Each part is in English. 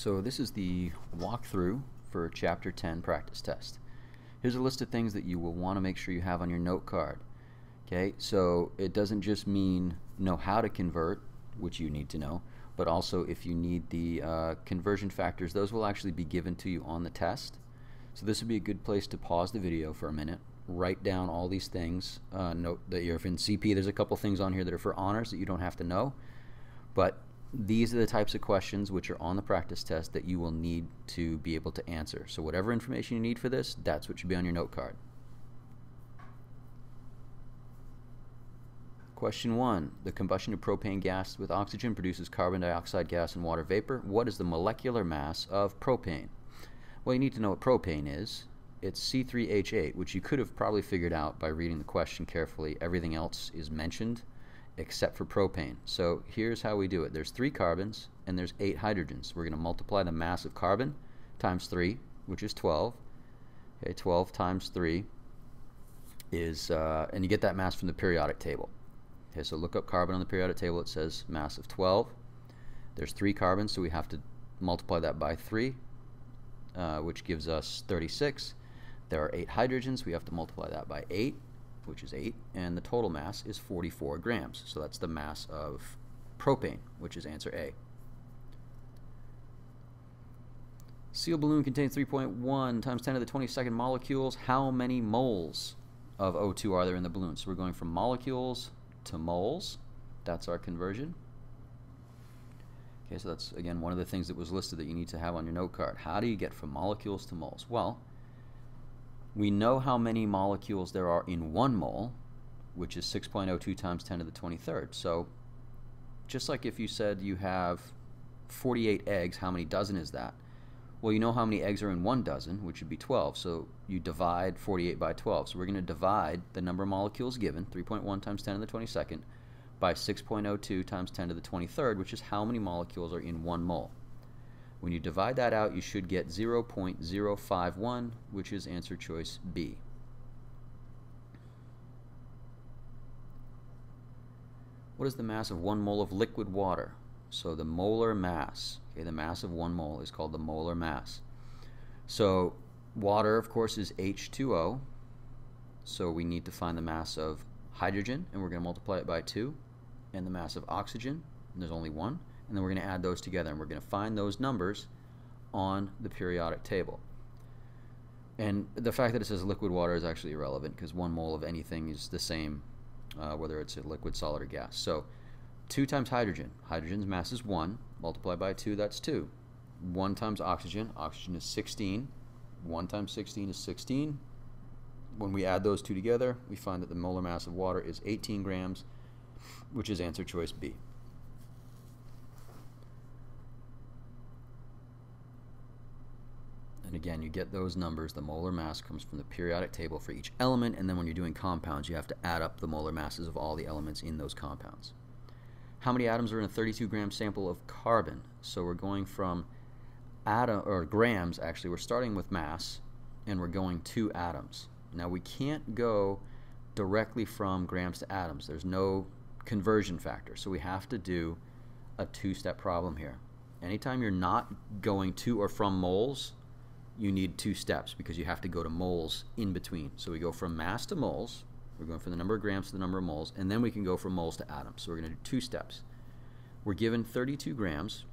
So this is the walkthrough for Chapter 10 practice test. Here's a list of things that you will want to make sure you have on your note card. Okay, so it doesn't just mean know how to convert, which you need to know, but also if you need the conversion factors, those will actually be given to you on the test. So this would be a good place to pause the video for a minute, write down all these things. Note that if in CP, there's a couple things on here that are for honors that you don't have to know, but these are the types of questions which are on the practice test that you will need to be able to answer. So whatever information you need for this, that's what should be on your note card. Question 1. The combustion of propane gas with oxygen produces carbon dioxide gas and water vapor. What is the molecular mass of propane? Well, you need to know what propane is. It's C3H8, which you could have probably figured out by reading the question carefully. Everything else is mentioned except for propane. So here's how we do it. There's 3 carbons and there's 8 hydrogens. We're going to multiply the mass of carbon times 3, which is 12. Okay, 12 times 3 is, and you get that mass from the periodic table. Okay, so look up carbon on the periodic table. It says mass of 12. There's 3 carbons, so we have to multiply that by 3, which gives us 36. There are 8 hydrogens. We have to multiply that by 8, which is 8, and the total mass is 44 grams. So that's the mass of propane, which is answer A. Seal balloon contains 3.1 times 10 to the 22nd molecules. How many moles of O2 are there in the balloon? So we're going from molecules to moles. That's our conversion. Okay, so that's, again, one of the things that was listed that you need to have on your note card. How do you get from molecules to moles? Well, we know how many molecules there are in 1 mole, which is 6.02 times 10 to the 23rd. So just like if you said you have 48 eggs, how many dozen is that? Well, you know how many eggs are in 1 dozen, which would be 12. So you divide 48 by 12. So we're going to divide the number of molecules given, 3.1 times 10 to the 22nd, by 6.02 times 10 to the 23rd, which is how many molecules are in 1 mole. When you divide that out, you should get 0.051, which is answer choice B. What is the mass of 1 mole of liquid water? So the molar mass, okay, the mass of 1 mole is called the molar mass. So water, of course, is H2O. So we need to find the mass of hydrogen, and we're going to multiply it by 2, and the mass of oxygen, and there's only 1. And then we're going to add those together, and we're going to find those numbers on the periodic table. And the fact that it says liquid water is actually irrelevant, because 1 mole of anything is the same, whether it's a liquid, solid, or gas. So 2 times hydrogen. Hydrogen's mass is 1. Multiply by 2, that's 2. 1 times oxygen. Oxygen is 16. 1 times 16 is 16. When we add those 2 together, we find that the molar mass of water is 18 grams, which is answer choice B. And again, you get those numbers. The molar mass comes from the periodic table for each element, and then when you're doing compounds, you have to add up the molar masses of all the elements in those compounds. How many atoms are in a 32-gram sample of carbon? So we're going from grams, actually. We're starting with mass, and we're going to atoms. Now, we can't go directly from grams to atoms. There's no conversion factor, so we have to do a 2-step problem here. Anytime you're not going to or from moles, you need 2 steps because you have to go to moles in between. So we go from mass to moles. We're going from the number of grams to the number of moles, and then we can go from moles to atoms. So we're going to do 2 steps. We're given 32 grams,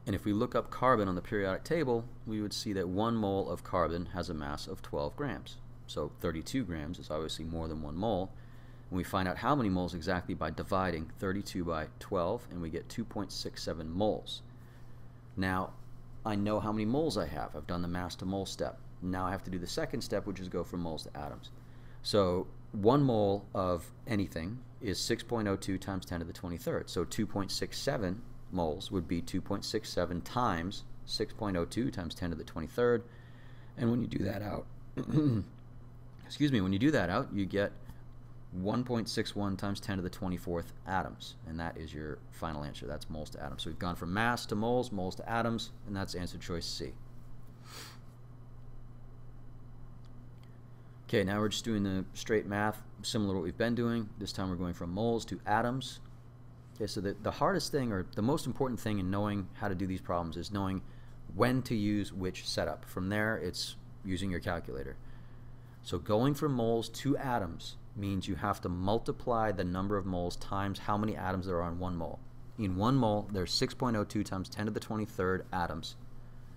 and if we look up carbon on the periodic table, we would see that 1 mole of carbon has a mass of 12 grams. So 32 grams is obviously more than 1 mole. And we find out how many moles exactly by dividing 32 by 12, and we get 2.67 moles. Now, I know how many moles I have. I've done the mass to mole step. Now I have to do the second step, which is go from moles to atoms. So 1 mole of anything is 6.02 times 10 to the 23rd. So 2.67 moles would be 2.67 times 6.02 times 10 to the 23rd. And when you do that out, excuse me, when you do that out, you get 1.61 times 10 to the 24th atoms, and that is your final answer. That's moles to atoms. So we've gone from mass to moles, moles to atoms, and that's answer choice C. Okay, now we're just doing the straight math, similar to what we've been doing. This time we're going from moles to atoms. Okay, so the hardest thing, or the most important thing in knowing how to do these problems, is knowing when to use which setup. From there, it's using your calculator. So going from moles to atoms means you have to multiply the number of moles times how many atoms there are in 1 mole. In 1 mole, there's 6.02 times 10 to the 23rd atoms.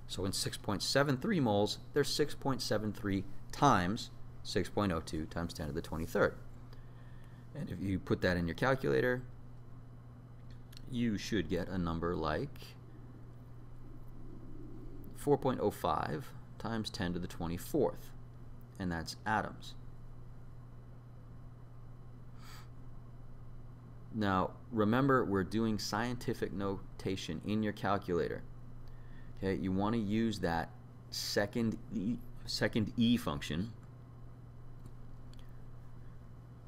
So in 6.73 moles, there's 6.73 times 6.02 times 10 to the 23rd. And if you put that in your calculator, you should get a number like 4.05 times 10 to the 24th, and that's atoms. Now, remember, we're doing scientific notation in your calculator. Okay, you want to use that second E function.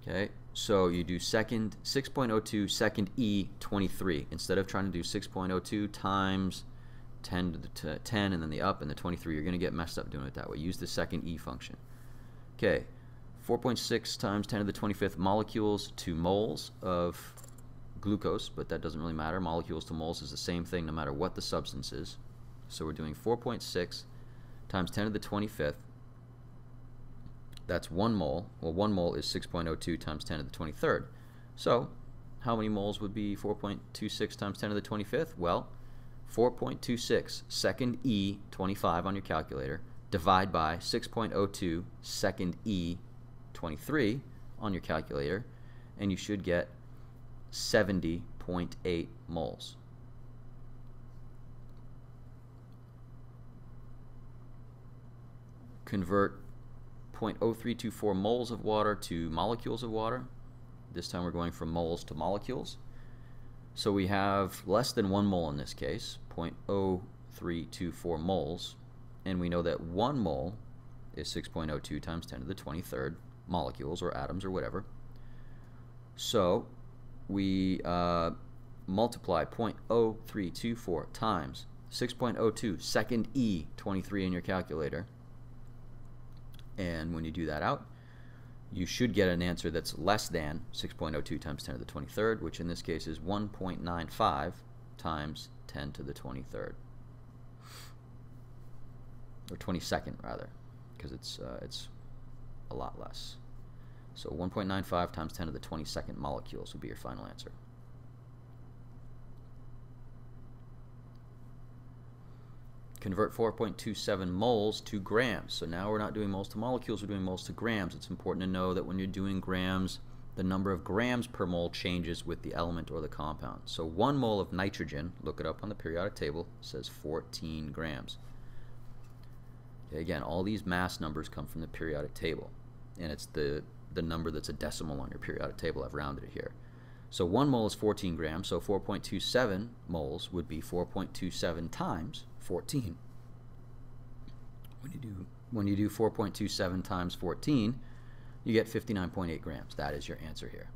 Okay, so you do 6.02 second E 23 instead of trying to do 6.02 times 10 to the 10 and then the up and the 23. You're going to get messed up doing it that way. Use the second E function. Okay, 4.6 times 10 to the 25th molecules to moles of glucose, but that doesn't really matter. Molecules to moles is the same thing no matter what the substance is. So we're doing 4.6 times 10 to the 25th. That's 1 mole. Well, 1 mole is 6.02 times 10 to the 23rd. So how many moles would be 4.26 times 10 to the 25th? Well, 4.26 second E 25 on your calculator, divide by 6.02 second E 23 on your calculator, and you should get 70.8 moles. Convert 0.0324 moles of water to molecules of water. This time we're going from moles to molecules. So we have less than 1 mole in this case, 0.0324 moles, and we know that 1 mole is 6.02 times 10 to the 23rd molecules or atoms or whatever. So we multiply 0.0324 times 6.02 second E 23 in your calculator, and when you do that out, you should get an answer that's less than 6.02 times 10 to the 23rd, which in this case is 1.95 times 10 to the 23rd, or 22nd rather, because it's a lot less. So 1.95 times 10 to the 22nd molecules would be your final answer. Convert 4.27 moles to grams. So now we're not doing moles to molecules, we're doing moles to grams. It's important to know that when you're doing grams, the number of grams per mole changes with the element or the compound. So 1 mole of nitrogen, look it up on the periodic table, says 14 grams. Okay, again, all these mass numbers come from the periodic table, and it's the number that's a decimal on your periodic table. I've rounded it here. So 1 mole is 14 grams, so 4.27 moles would be 4.27 times 14. When you do 4.27 times 14, you get 59.8 grams. That is your answer here.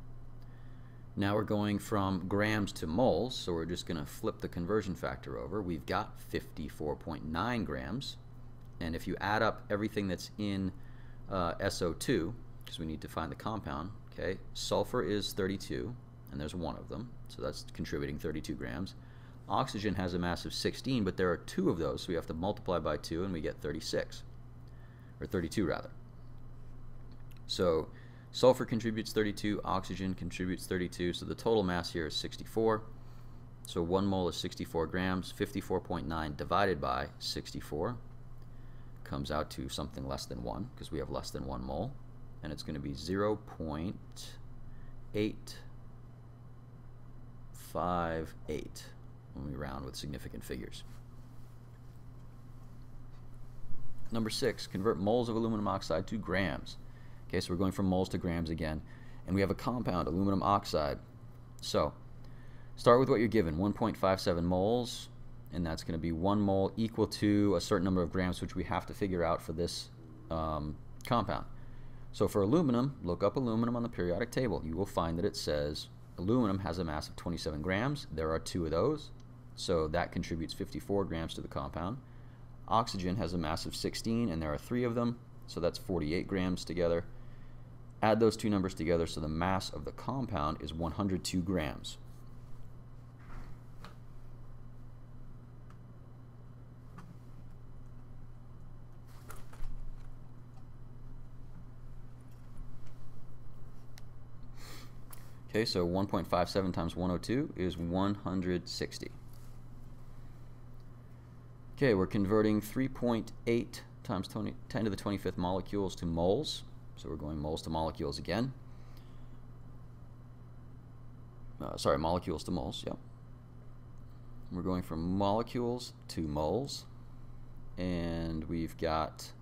Now we're going from grams to moles, so we're just going to flip the conversion factor over. We've got 54.9 grams, and if you add up everything that's in SO2, because we need to find the compound, okay, sulfur is 32, and there's 1 of them, so that's contributing 32 grams. Oxygen has a mass of 16, but there are 2 of those, so we have to multiply by 2 and we get 36, or 32 rather. So sulfur contributes 32, oxygen contributes 32, so the total mass here is 64. So 1 mole is 64 grams. 54.9 divided by 64 comes out to something less than 1, because we have less than 1 mole, and it's going to be 0.858 when we round with significant figures. Number 6, convert moles of aluminum oxide to grams. Okay, so we're going from moles to grams again, and we have a compound, aluminum oxide. So start with what you're given, 1.57 moles, and that's going to be 1 mole equal to a certain number of grams, which we have to figure out for this compound. So for aluminum, look up aluminum on the periodic table. You will find that it says aluminum has a mass of 27 grams. There are 2 of those, so that contributes 54 grams to the compound. Oxygen has a mass of 16, and there are 3 of them, so that's 48 grams together. Add those 2 numbers together, so the mass of the compound is 102 grams. Okay, so 1.57 times 102 is 160. Okay, we're converting 3.8 times 10 to the 25th molecules to moles. So we're going moles to molecules again. Sorry, molecules to moles, yep. We're going from molecules to moles. And we've got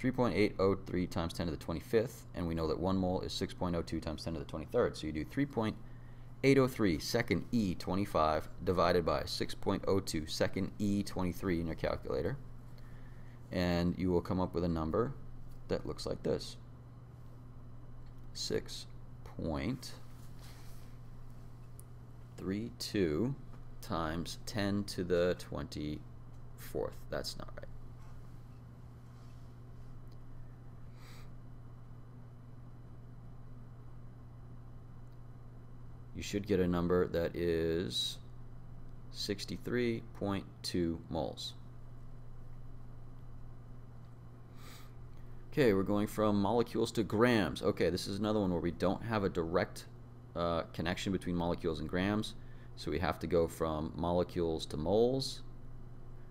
3.803 times 10 to the 25th, and we know that 1 mole is 6.02 times 10 to the 23rd. So you do 3.803 second E25 divided by 6.02 second E23 in your calculator, and you will come up with a number that looks like this: 6.32 times 10 to the 24th. That's not right. You should get a number that is 63.2 moles. Okay, we're going from molecules to grams. Okay, this is another one where we don't have a direct connection between molecules and grams, so we have to go from molecules to moles,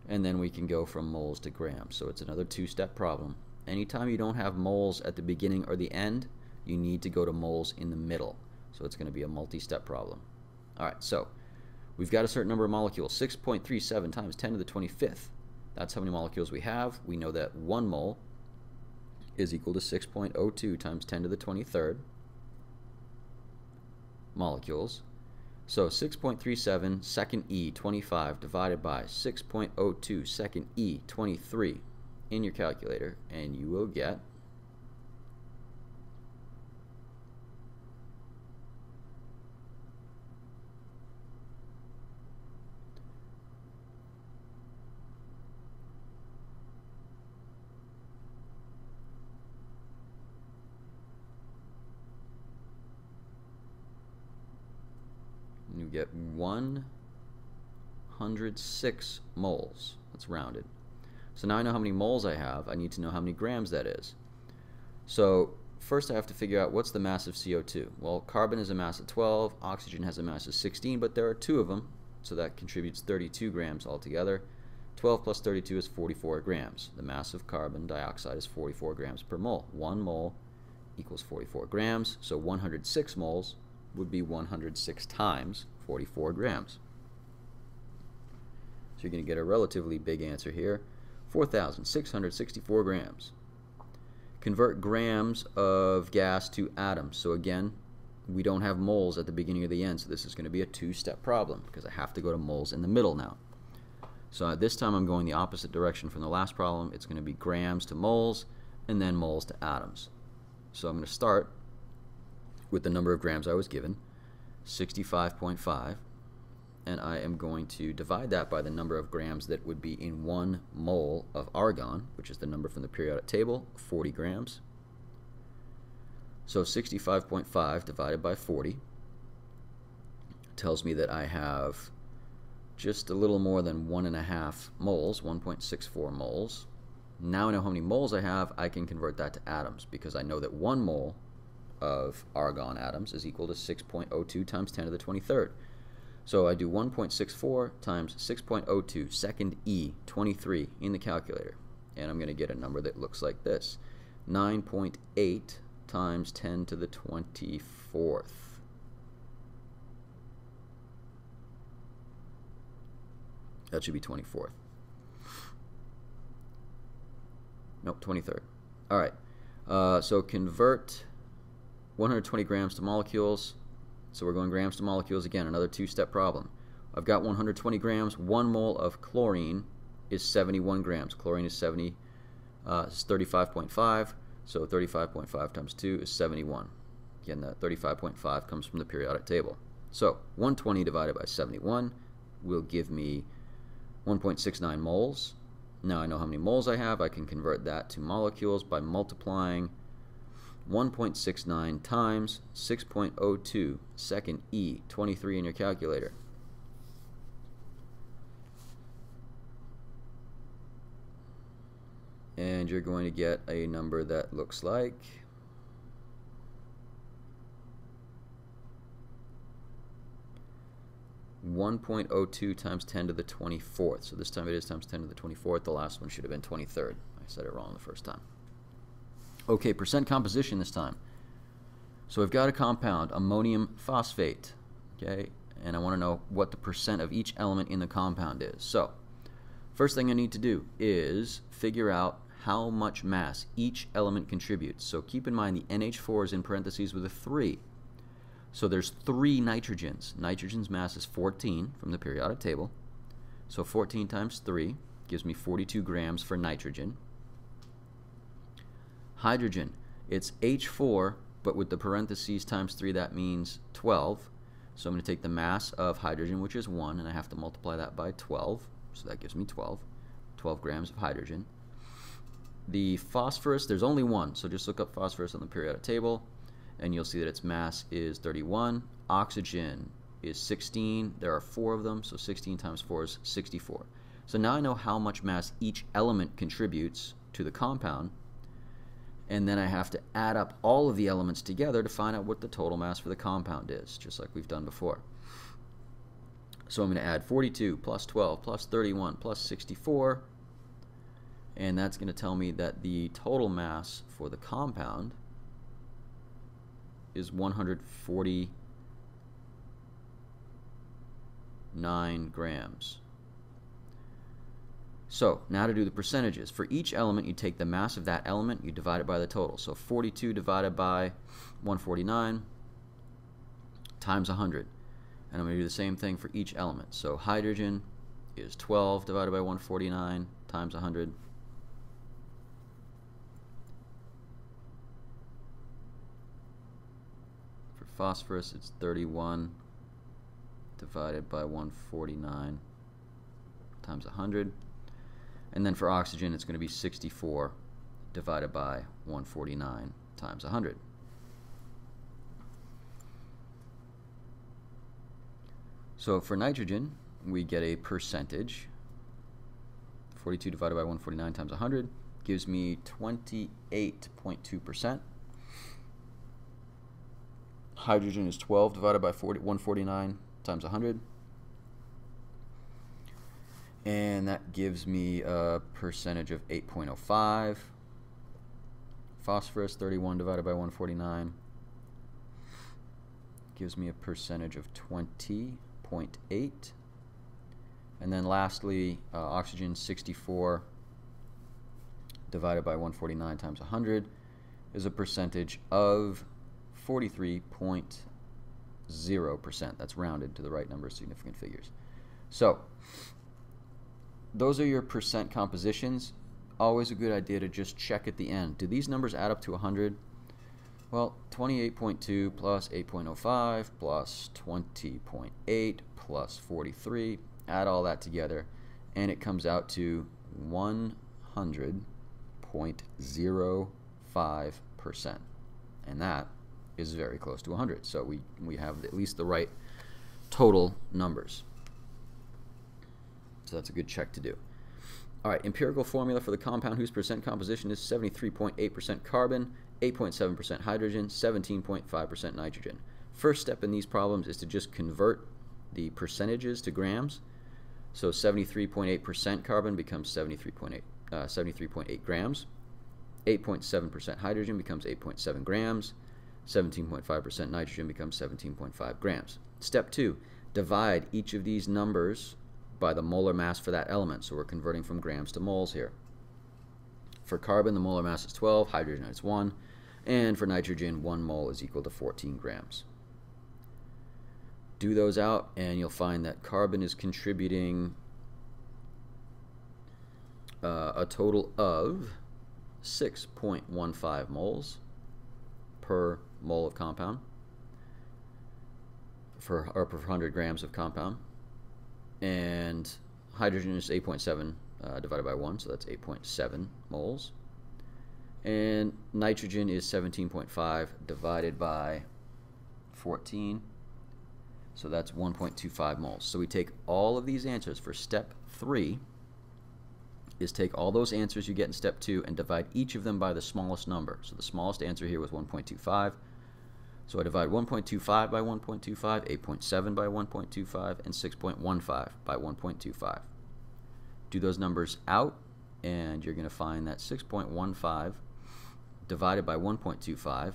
and then we can go from moles to grams. So it's another two-step problem. Anytime you don't have moles at the beginning or the end, you need to go to moles in the middle. So it's going to be a multi-step problem. Alright, so we've got a certain number of molecules, 6.37 times 10 to the 25th. That's how many molecules we have. We know that 1 mole is equal to 6.02 times 10 to the 23rd molecules. So 6.37 second E25 divided by 6.02 second E23 in your calculator, and you will get you get 106 moles. That's rounded. So now I know how many moles I have. I need to know how many grams that is. So first I have to figure out what's the mass of CO2. Well, carbon has a mass of 12, oxygen has a mass of 16, but there are 2 of them, so that contributes 32 grams altogether. 12 plus 32 is 44 grams. The mass of carbon dioxide is 44 grams per mole. 1 mole equals 44 grams, so 106 moles would be 106 times 44 grams. So you're going to get a relatively big answer here, 4,664 grams. Convert grams of gas to atoms. So again, we don't have moles at the beginning or the end, so this is going to be a two-step problem because I have to go to moles in the middle now. So this time I'm going the opposite direction from the last problem. It's going to be grams to moles and then moles to atoms. So I'm going to start with the number of grams I was given, 65.5, and I am going to divide that by the number of grams that would be in 1 mole of argon, which is the number from the periodic table, 40 grams. So 65.5 divided by 40 tells me that I have just a little more than 1.5 moles, 1.64 moles. Now I know how many moles I have. I can convert that to atoms because I know that 1 mole of argon atoms is equal to 6.02 times 10 to the 23rd. So I do 1.64 times 6.02 second E23 in the calculator, and I'm going to get a number that looks like this: 9.8 times 10 to the 24th. That should be 24th. Nope, 23rd. Alright, so convert 120 grams to molecules. So we're going grams to molecules again, another two-step problem. I've got 120 grams. 1 mole of chlorine is 71 grams. Chlorine is 35.5, so 35.5 times 2 is 71. Again, that 35.5 comes from the periodic table. So 120 divided by 71 will give me 1.69 moles. Now I know how many moles I have. I can convert that to molecules by multiplying 1.69 times 6.02 second E23 in your calculator. And you're going to get a number that looks like 1.02 times 10 to the 24th. So this time it is times 10 to the 24th. The last one should have been 23rd. I said it wrong the first time. Okay, percent composition this time. So I've got a compound, ammonium phosphate, okay, and I want to know what the percent of each element in the compound is. So first thing I need to do is figure out how much mass each element contributes. So keep in mind the NH4 is in parentheses with a 3. So there's 3 nitrogens. Nitrogen's mass is 14 from the periodic table. So 14 times 3 gives me 42 grams for nitrogen. Hydrogen, it's H4, but with the parentheses times 3, that means 12. So I'm going to take the mass of hydrogen, which is 1, and I have to multiply that by 12. So that gives me 12 grams of hydrogen. The phosphorus, there's only one, so just look up phosphorus on the periodic table, and you'll see that its mass is 31. Oxygen is 16. There are 4 of them, so 16 times 4 is 64. So now I know how much mass each element contributes to the compound, and then I have to add up all of the elements together to find out what the total mass for the compound is, just like we've done before. So I'm going to add 42 plus 12 plus 31 plus 64, and that's going to tell me that the total mass for the compound is 149 grams. So now to do the percentages. For each element, you take the mass of that element, you divide it by the total. So 42 divided by 149 times 100. And I'm going to do the same thing for each element. So hydrogen is 12 divided by 149 times 100. For phosphorus, it's 31 divided by 149 times 100. And then for oxygen, it's going to be 64 divided by 149 times 100. So for nitrogen, we get a percentage. 42 divided by 149 times 100 gives me 28.2%. Hydrogen is 12 divided by 149 times 100. And that gives me a percentage of 8.05. Phosphorus, 31 divided by 149, gives me a percentage of 20.8. And then lastly, oxygen, 64 divided by 149 times 100 is a percentage of 43.0%. That's rounded to the right number of significant figures. So those are your percent compositions. Always a good idea to just check at the end. Do these numbers add up to 100? Well, 28.2 plus 8.05 plus 20.8 plus 43, add all that together, and it comes out to 100.05%. And that is very close to 100. So we have at least the right total numbers. So that's a good check to do. All right, empirical formula for the compound whose percent composition is 73.8% carbon, 8.7% hydrogen, 17.5% nitrogen. First step in these problems is to just convert the percentages to grams. So 73.8% carbon becomes 73.8 grams. 8.7% hydrogen becomes 8.7 grams. 17.5% nitrogen becomes 17.5 grams. Step 2, divide each of these numbers by the molar mass for that element. So we're converting from grams to moles here. For carbon, the molar mass is 12, hydrogen is 1, and for nitrogen, 1 mole is equal to 14 grams. Do those out, and you'll find that carbon is contributing a total of 6.15 moles per mole of compound, per 100 grams of compound. And hydrogen is 8.7 divided by 1, so that's 8.7 moles. And nitrogen is 17.5 divided by 14, so that's 1.25 moles. So we take all of these answers for step 3, is take all those answers you get in step 2 and divide each of them by the smallest number. So the smallest answer here was 1.25. So I divide 1.25 by 1.25, 8.7 by 1.25, and 6.15 by 1.25. Do those numbers out, and you're going to find that 6.15 divided by 1.25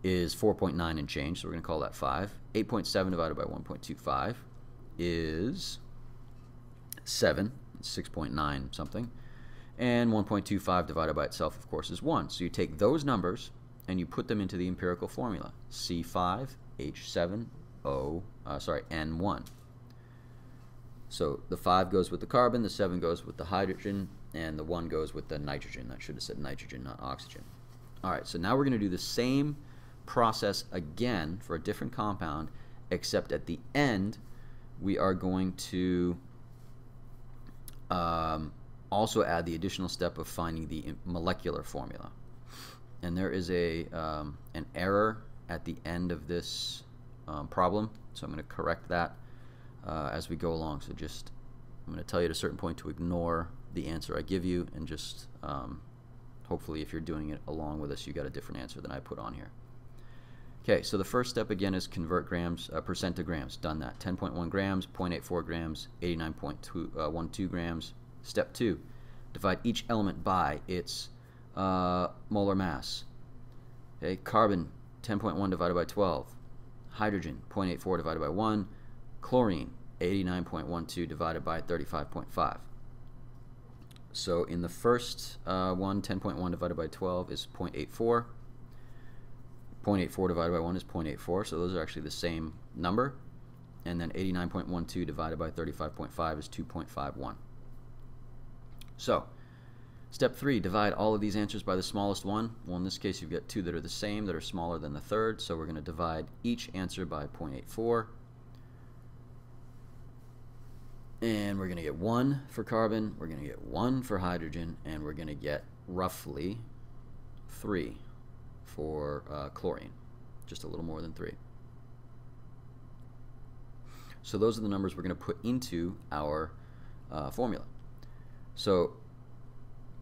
is 4.9 and change, so we're going to call that 5. 8.7 divided by 1.25 is 7, 6.9 something. And 1.25 divided by itself, of course, is 1. So you take those numbers and you put them into the empirical formula, C5H7O, So the 5 goes with the carbon, the 7 goes with the hydrogen, and the 1 goes with the nitrogen. I should have said nitrogen, not oxygen. All right, so now we're going to do the same process again for a different compound, except at the end we are going to also add the additional step of finding the molecular formula. And there is an error at the end of this problem, so I'm going to correct that as we go along. So just, I'm going to tell you at a certain point to ignore the answer I give you, and just hopefully if you're doing it along with us, you got a different answer than I put on here. Okay, so the first step again is convert grams, percent to grams. Done that. 10.1 grams, 0.84 grams, 89.12 grams. Step 2, divide each element by its molar mass. Okay, carbon 10.1 divided by 12, hydrogen 0.84 divided by 1, chlorine 89.12 divided by 35.5. So in the first one, 10.1 divided by 12 is 0.84. 0.84 divided by 1 is 0.84, so those are actually the same number. And then 89.12 divided by 35.5 is 2.51. So, step 3, divide all of these answers by the smallest one. Well, in this case, you've got two that are the same, that are smaller than the third, so we're going to divide each answer by 0.84. And we're going to get 1 for carbon, we're going to get 1 for hydrogen, and we're going to get roughly 3 for chlorine, just a little more than 3. So those are the numbers we're going to put into our formula. So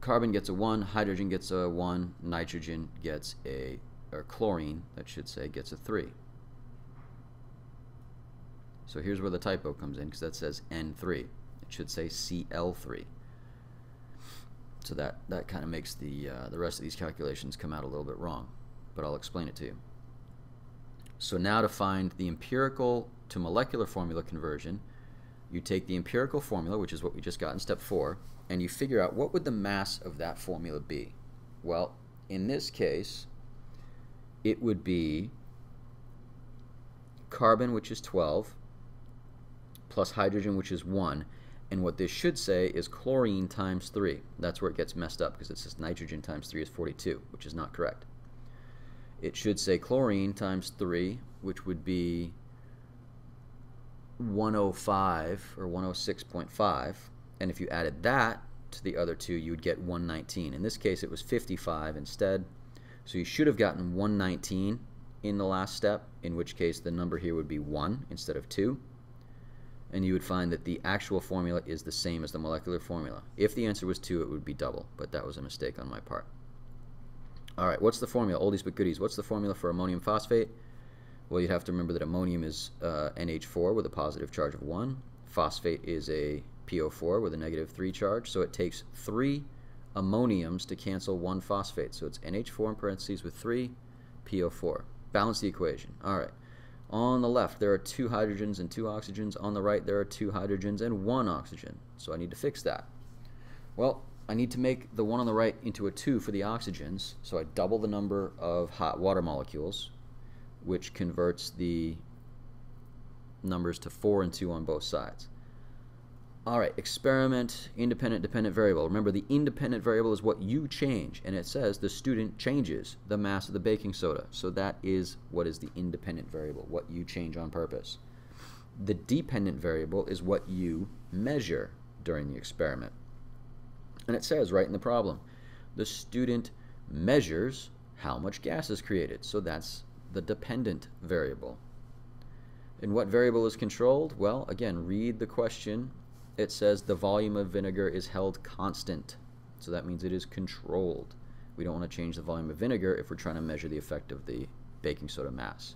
carbon gets a 1, hydrogen gets a 1, nitrogen gets a, or chlorine, that should say, gets a 3. So here's where the typo comes in, because that says N3. It should say Cl3. So that kind of makes the rest of these calculations come out a little bit wrong, but I'll explain it to you. So now to find the empirical to molecular formula conversion, you take the empirical formula, which is what we just got in step 4, and you figure out what would the mass of that formula be. Well, in this case, it would be carbon, which is 12, plus hydrogen, which is 1, and what this should say is chlorine times 3. That's where it gets messed up, because it says nitrogen times 3 is 42, which is not correct. It should say chlorine times 3, which would be 105 or 106.5, and if you added that to the other two, you would get 119. In this case, it was 55 instead, so you should have gotten 119 in the last step, in which case the number here would be 1 instead of 2, and you would find that the actual formula is the same as the molecular formula. If the answer was 2, it would be double, but that was a mistake on my part. Alright, what's the formula? Oldies but goodies. What's the formula for ammonium phosphate? Well, you'd have to remember that ammonium is NH4 with a positive charge of 1. Phosphate is a PO4 with a negative 3 charge, so it takes 3 ammoniums to cancel 1 phosphate. So it's NH4 in parentheses with 3 PO4. Balance the equation. Alright. On the left, there are 2 hydrogens and 2 oxygens. On the right, there are 2 hydrogens and 1 oxygen. So I need to fix that. Well, I need to make the one on the right into a 2 for the oxygens, so I double the number of hot water molecules, which converts the numbers to 4 and 2 on both sides. Alright, experiment, independent, dependent variable. Remember, the independent variable is what you change, and it says the student changes the mass of the baking soda. So that is what is the independent variable, what you change on purpose. The dependent variable is what you measure during the experiment. And it says right in the problem, the student measures how much gas is created. So that's the dependent variable. And what variable is controlled? Well, again, read the question. It says the volume of vinegar is held constant. So that means it is controlled. We don't want to change the volume of vinegar if we're trying to measure the effect of the baking soda mass.